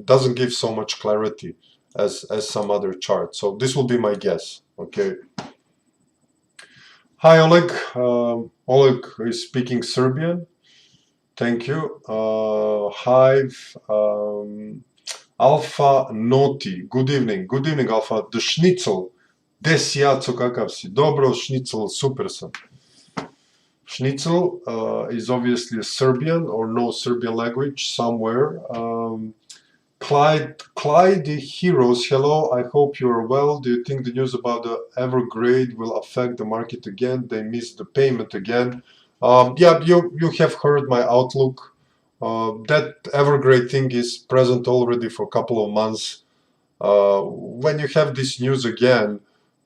doesn't give so much clarity as some other charts. So this will be my guess, okay? Hi Oleg. Oleg is speaking Serbian. Thank you. Hive. Alpha Noti. Good evening. Good evening, Alpha. The Schnitzel. Des jaco kakav si. Dobro, Schnitzel, super sam. Schnitzel is obviously a Serbian or no Serbian language somewhere. Clyde Heroes, hello, I hope you are well. Do you think the news about the Evergrande will affect the market again? They missed the payment again. Yeah, you have heard my outlook. That Evergrande thing is present already for a couple of months. When you have this news again,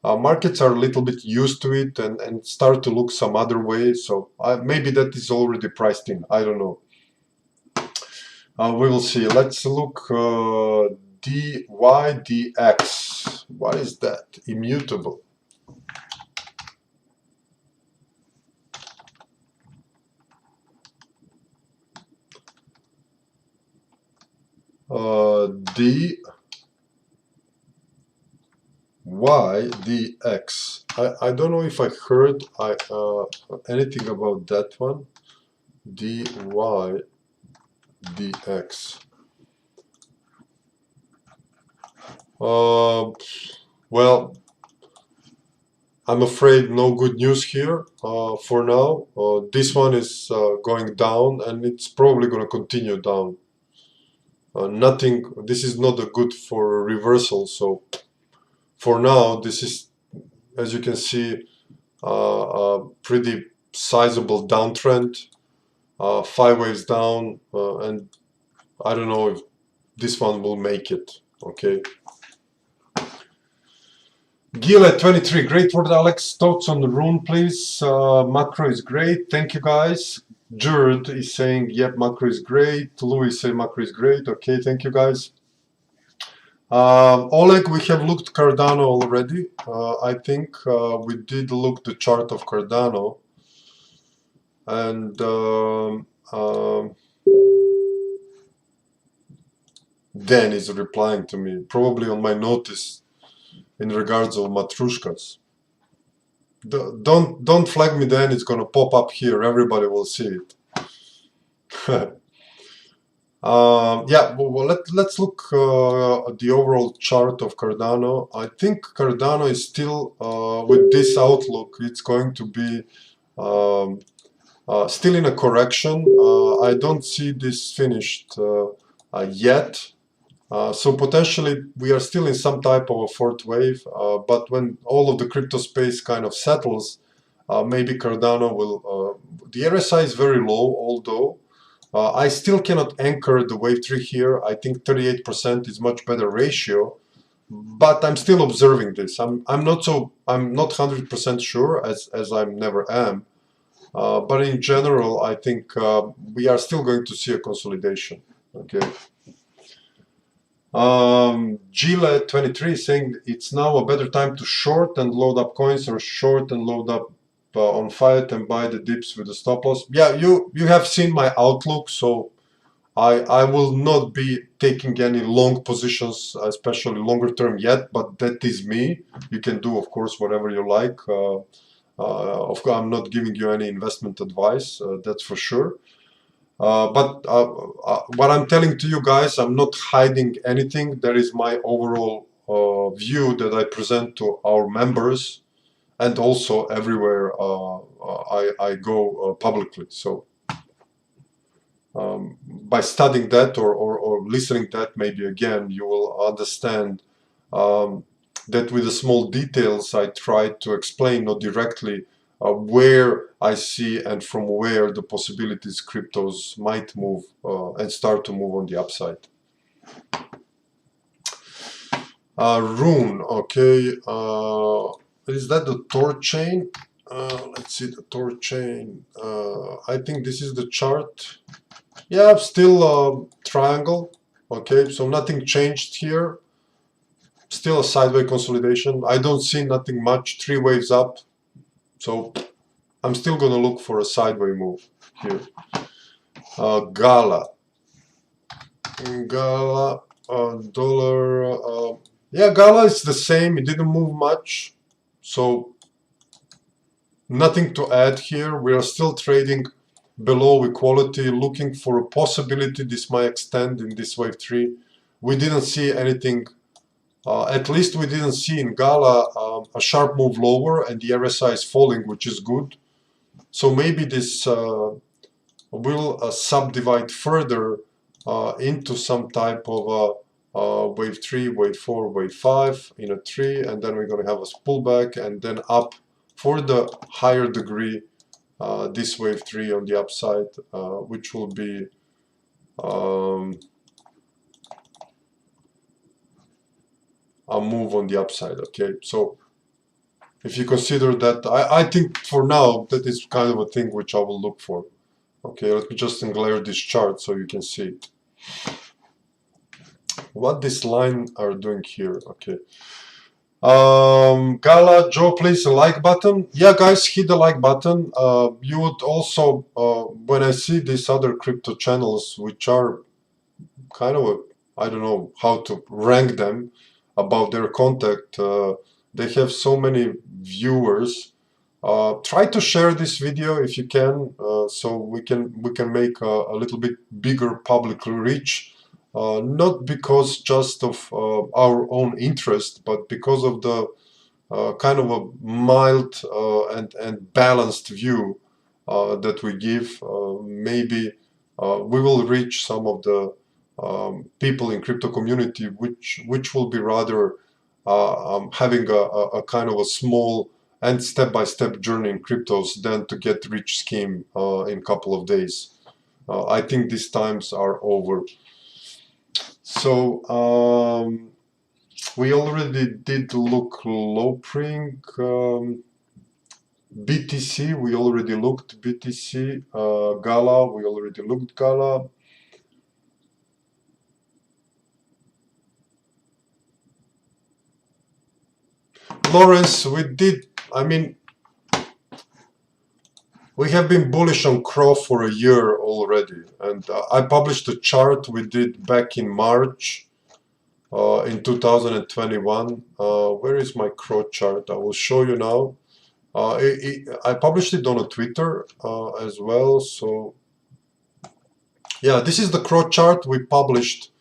markets are a little bit used to it and start to look some other way. So maybe that is already priced in. I don't know. We will see. Let's look DYDX. What is that? Immutable. DYDX. I don't know if I heard anything about that one. DYDX. Well, I'm afraid no good news here for now. This one is going down, and it's probably going to continue down. Nothing. This is not a good for a reversal. So for now, this is, as you can see, a pretty sizable downtrend. 5 waves down, and I don't know if this one will make it. Okay. Gil at 23, great word, Alex. Thoughts on the rune, please. Macro is great. Thank you, guys. Jared is saying, yep, macro is great. Louis is saying macro is great. Okay, thank you, guys. Oleg, we have looked Cardano already. I think we did look the chart of Cardano. And Dan is replying to me, probably on my notice in regards of matrushkas. Don't flag me, Dan. It's gonna pop up here. Everybody will see it. Yeah, well, let's look at the overall chart of Cardano. I think Cardano is still with this outlook. It's going to be still in a correction. I don't see this finished yet. So potentially we are still in some type of a 4th wave, but when all of the crypto space kind of settles, maybe Cardano will, the RSI is very low, although I still cannot anchor the wave 3 here. I think 38% is much better ratio. but I'm still observing this. I'm not 100% sure, as I never am. But in general, I think we are still going to see a consolidation. Okay. GLED23 is saying it's now a better time to short and load up coins, or short and load up on fiat and buy the dips with the stop loss. Yeah, you have seen my outlook, so I will not be taking any long positions, especially longer term yet, but that is me. You can do, of course, whatever you like. Of course, I'm not giving you any investment advice, that's for sure. But what I'm telling to you guys, I'm not hiding anything. That is my overall view that I present to our members, and also everywhere I go publicly. So by studying that, or listening that, maybe again, you will understand that with the small details I try to explain, not directly, where I see and from where the possibilities cryptos might move and start to move on the upside. Rune, okay, is that the Tor chain? Let's see the Tor chain. I think this is the chart. Yeah, still triangle. Okay, so nothing changed here. Still a sideways consolidation. I don't see nothing much. 3 waves up. So I'm still gonna look for a sideways move here. Gala. Gala, dollar. Yeah, Gala is the same. It didn't move much. So nothing to add here. We are still trading below equality, looking for a possibility this might extend in this wave 3. We didn't see anything, at least we didn't see in Gala a sharp move lower, and the RSI is falling, which is good. So maybe this will subdivide further into some type of wave 3, wave 4, wave 5 in a 3, and then we're going to have a pullback, and then up for the higher degree this wave 3 on the upside, which will be a move on the upside. Okay, so if you consider that, I think for now that is kind of a thing which I will look for. Okay, let me just glare this chart so you can see it. What this line are doing here. Okay, Gala, Joe, please a like button. Yeah, guys, hit the like button. You would also, when I see these other crypto channels, which are kind of I don't know how to rank them about their content, they have so many viewers. Try to share this video if you can, so we can make a little bit bigger public reach. Not because just of our own interest, but because of the kind of a mild and balanced view that we give. Maybe we will reach some of the people in crypto community, which will be rather having a kind of a small and step-by-step journey in cryptos than to get rich scheme in a couple of days. I think these times are over. So we already did look low print. BTC, we already looked BTC. Gala, we already looked Gala. Lawrence, we did, I mean, we have been bullish on Crow for a year already, and I published a chart we did back in March in 2021. Where is my Crow chart? I will show you now. I published it on a Twitter as well. So yeah, this is the Crow chart we published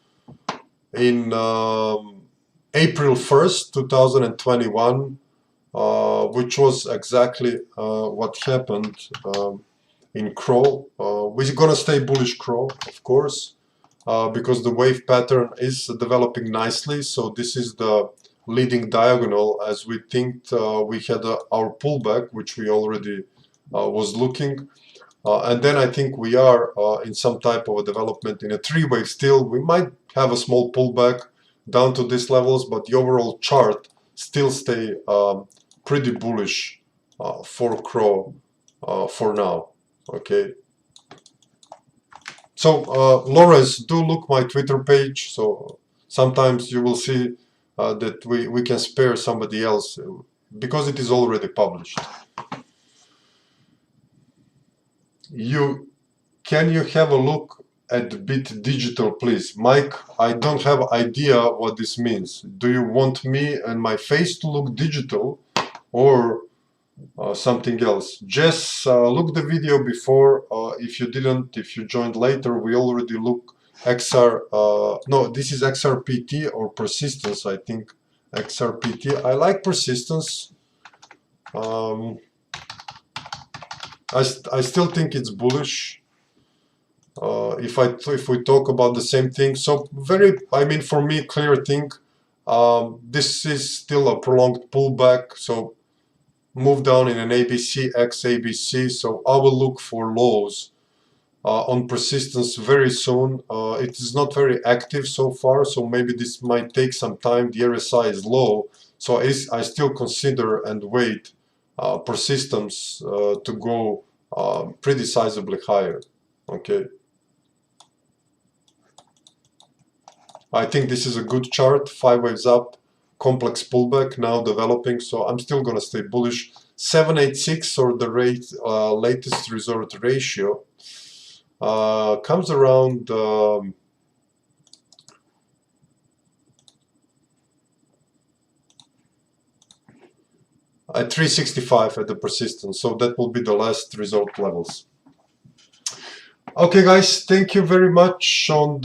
in April 1st, 2021. Which was exactly what happened in Crow. We're gonna stay bullish Crow, of course, because the wave pattern is developing nicely. So this is the leading diagonal, as we think we had our pullback, which we already was looking. And then I think we are in some type of a development in a 3-wave still. We might have a small pullback, down to these levels, but the overall chart still stay pretty bullish for Crow for now. Okay. So Lawrence, do look my Twitter page. So sometimes you will see that we can spare somebody else because it is already published. Can you have a look at Bit Digital, please? Mike, I don't have idea what this means. Do you want me and my face to look digital or something else? Jess, look the video before. If you didn't, if you joined later, we already look XR. No, this is XRPT or persistence, I think. XRPT. I like persistence. I still think it's bullish. If we talk about the same thing, so I mean, for me, clear thing. This is still a prolonged pullback. So move down in an ABC, XABC. So I will look for lows on persistence very soon. It is not very active so far, so maybe this might take some time. The RSI is low, so I still consider and wait persistence to go pretty sizably higher. Okay. I think this is a good chart. 5 waves up, complex pullback now developing, so I'm still going to stay bullish. 786 or the latest resort ratio comes around at 365 at the persistence, so that will be the last resort levels. Okay guys, thank you very much on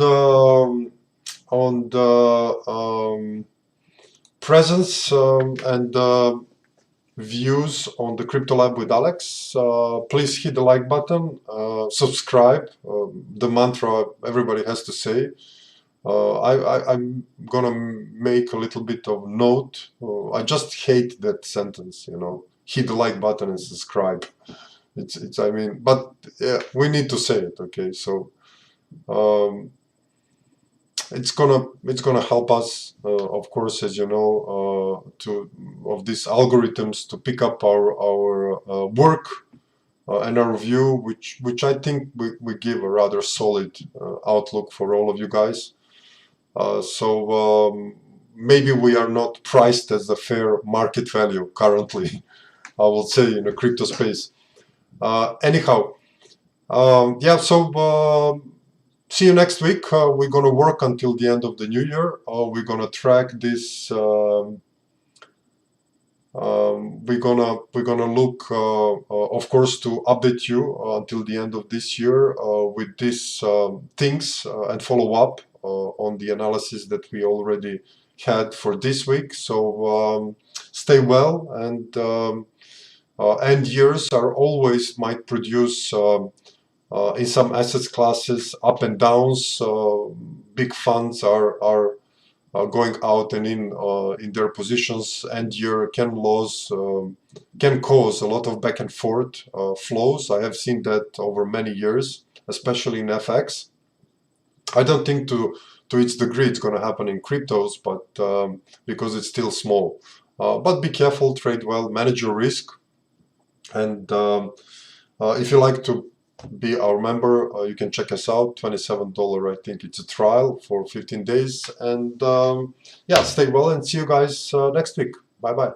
the presence and views on the Crypto Lab with Alex. Please hit the like button, subscribe, the mantra everybody has to say. I'm gonna make a little bit of note. I just hate that sentence, you know, hit the like button and subscribe. I mean, but yeah, we need to say it, okay? So it's gonna help us, of course, as you know, of these algorithms to pick up our work and our view, which I think we give a rather solid outlook for all of you guys. So maybe we are not priced as a fair market value currently, I will say, in the crypto space. Anyhow, yeah, so see you next week. We're going to work until the end of the new year. We're going to track this. We're gonna look, of course, to update you until the end of this year with these things and follow up on the analysis that we already had for this week. So stay well, and end years are always might produce in some assets classes up and downs. Big funds are going out and in their positions. End year can cause a lot of back and forth flows. I have seen that over many years, especially in FX. I don't think to its degree it's going to happen in cryptos, but because it's still small. But be careful, trade well, manage your risk, and if you like to be our member, you can check us out. $27, I think it's a trial for 15 days. And yeah, stay well and see you guys next week. Bye bye.